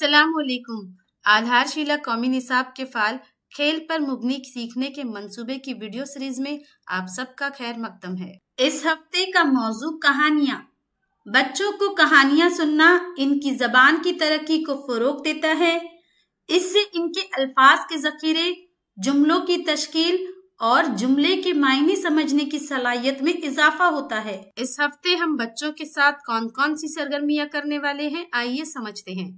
अस्सलामुअलैकुम। आधारशिला कौमी निसाब के फाल खेल पर मुबनी सीखने के मंसूबे की वीडियो सीरीज में आप सबका खैर मकदम है। इस हफ्ते का मौजू कहानियाँ। बच्चों को कहानियाँ सुनना इनकी जबान की तरक्की को फरोग देता है। इससे इनके अल्फाज के जखीरे, जुमलों की तश्कील और जुमले के मायने समझने की सलाहियत में इजाफा होता है। इस हफ्ते हम बच्चों के साथ कौन कौन सी सरगर्मियां करने वाले हैं, आइए समझते हैं।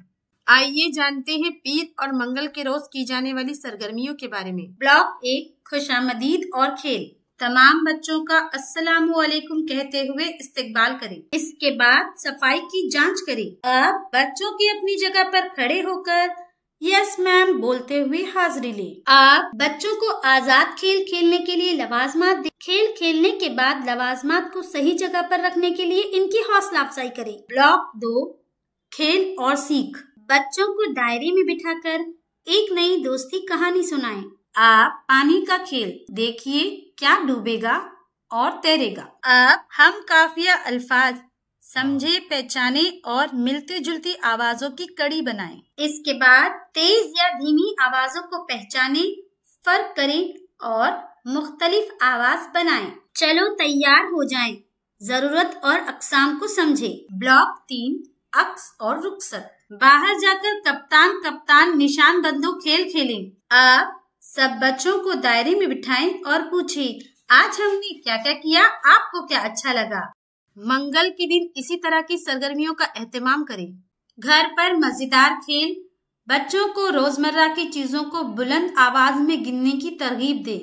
आइए जानते हैं पीर और मंगल के रोज की जाने वाली सरगर्मियों के बारे में। ब्लॉक 1, खुशामदीद और खेल। तमाम बच्चों का अस्सलामुअलैकुम कहते हुए इस्तकबाल करें। इसके बाद सफाई की जांच करें। अब बच्चों की अपनी जगह पर खड़े होकर यस मैम बोलते हुए हाजिरी ले। आप बच्चों को आजाद खेल खेलने के लिए लवाजमात दें। खेल खेलने के बाद लवाजमात को सही जगह पर रखने के लिए इनकी हौसला अफजाई करें। ब्लॉक 2, खेल और सीख। बच्चों को दायरे में बिठाकर एक नई दोस्ती कहानी सुनाएं। आप पानी का खेल देखिए, क्या डूबेगा और तैरेगा। अब हम काफिया अल्फाज समझे, पहचाने और मिलती जुलती आवाजों की कड़ी बनाएं। इसके बाद तेज या धीमी आवाजों को पहचाने, फर्क करें और मुख्तलिफ आवाज बनाएं। चलो तैयार हो जाएं। जरूरत और अक़साम को समझे। ब्लॉक 3, अक्स और रुखसत। बाहर जाकर कप्तान कप्तान निशान बंदूक खेल खेलें। आप सब बच्चों को दायरे में बिठाएं और पूछें, आज हमने क्या क्या किया, आपको क्या अच्छा लगा। मंगल के दिन इसी तरह की सरगर्मियों का एहतमाम करें। घर पर मजेदार खेल। बच्चों को रोजमर्रा की चीजों को बुलंद आवाज में गिनने की तरगीब दे।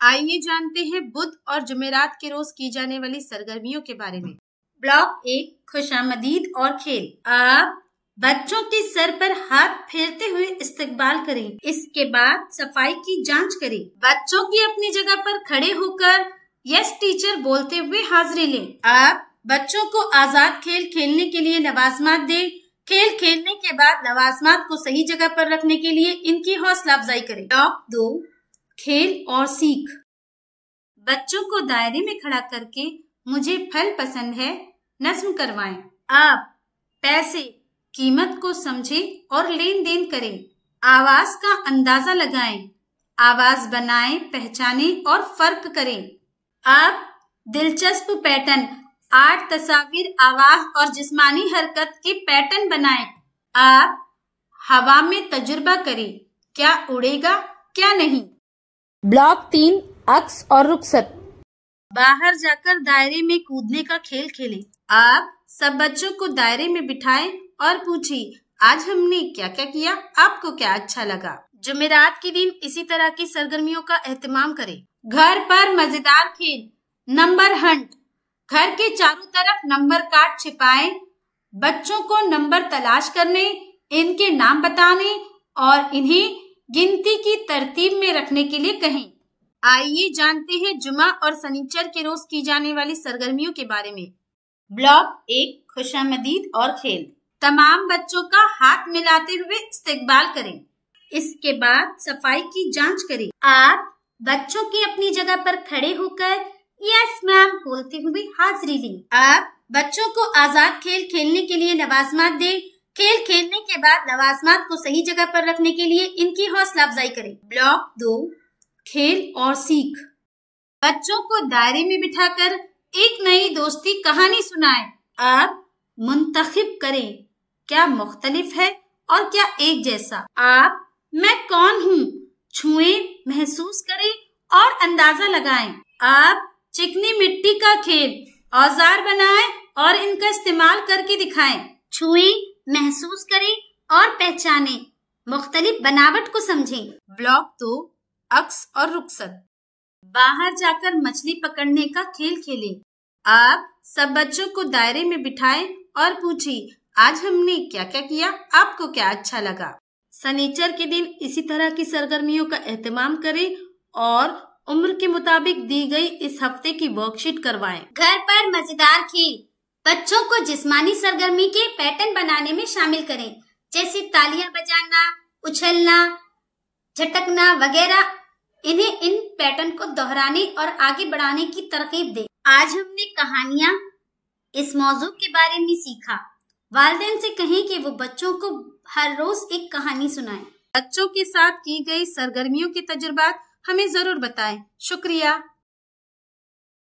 आइए जानते हैं बुध और जुमेरात के रोज की जाने वाली सरगर्मियों के बारे में। ब्लॉक 1, खुशामदीद और खेल। आप बच्चों के सर पर हाथ फेरते हुए इस्तकबाल करें। इसके बाद सफाई की जांच करें। बच्चों की अपनी जगह पर खड़े होकर यस टीचर बोलते हुए हाजिरी लें। आप बच्चों को आजाद खेल खेलने के लिए लवाजमात दें। खेल खेलने के बाद लवाजमात को सही जगह पर रखने के लिए इनकी हौसला अफजाई करें। ब्लॉक 2, खेल और सीख। बच्चों को दायरे में खड़ा करके मुझे फल पसंद है नस्म करवाएं। आप पैसे कीमत को समझें और लेन देन करें। आवाज का अंदाजा लगाएं। आवाज बनाएं, पहचानें और फर्क करें। आप दिलचस्प पैटर्न, आर्ट, तस्वीर, आवाज और जिस्मानी हरकत के पैटर्न बनाएं। आप हवा में तजुर्बा करें, क्या उड़ेगा क्या नहीं। ब्लॉक 3, अक्स और रुखसत। बाहर जाकर दायरे में कूदने का खेल खेलें। आप सब बच्चों को दायरे में बिठाएं और पूछिए, आज हमने क्या क्या किया, आपको क्या अच्छा लगा। जुमेरात के दिन इसी तरह की सरगर्मियों का एहतमाम करें। घर पर मजेदार खेल, नंबर हंट। घर के चारों तरफ नंबर कार्ड छिपाएं। बच्चों को नंबर तलाश करने, इनके नाम बताने और इन्हें गिनती की तरतीब में रखने के लिए कहें। आइए जानते हैं जुमा और सनीचर के रोज की जाने वाली सरगर्मियों के बारे में। ब्लॉक 1, खुशामदीद और खेल। तमाम बच्चों का हाथ मिलाते हुए इस्तकबाल करें। इसके बाद सफाई की जांच करें। आप बच्चों की अपनी जगह पर खड़े होकर यस मैम बोलते हुए हाजिरी लें। आप बच्चों को आजाद खेल खेलने के लिए लवाजमात दें। खेल खेलने के बाद लवाजमात को सही जगह पर रखने के लिए इनकी हौसला अफजाई करें। ब्लॉक 2, खेल और सीख। बच्चों को दायरे में बिठाकर एक नई दोस्ती कहानी सुनाएं। आप मुंतखिब करें, क्या मुख्तलिफ है और क्या एक जैसा। आप मैं कौन हूँ छुएं, महसूस करें और अंदाजा लगाएं। आप चिकनी मिट्टी का खेल, औजार बनाएं और इनका इस्तेमाल करके दिखाएं। छुएं, महसूस करें और पहचानें, मुख्तलिफ बनावट को समझें। ब्लॉक 2, अक्स और रुखसत। बाहर जाकर मछली पकड़ने का खेल खेलें। आप सब बच्चों को दायरे में बिठाएं और पूछिए, आज हमने क्या क्या किया, आपको क्या अच्छा लगा। सनीचर के दिन इसी तरह की सरगर्मियों का एहतमाम करें और उम्र के मुताबिक दी गई इस हफ्ते की वर्कशीट करवाएं। घर पर मजेदार खेल। बच्चों को जिस्मानी सरगर्मी के पैटर्न बनाने में शामिल करें, जैसे तालियां बजाना, उछलना, झटकना वगैरह। इन्हें इन पैटर्न को दोहराने और आगे बढ़ाने की तरकीब दें। आज हमने कहानियां इस मौजू के बारे में सीखा। वालिदैन से कहें कि वो बच्चों को हर रोज एक कहानी सुनाएं। बच्चों के साथ की गई सरगर्मियों के तजुर्बात हमें जरूर बताएं। शुक्रिया।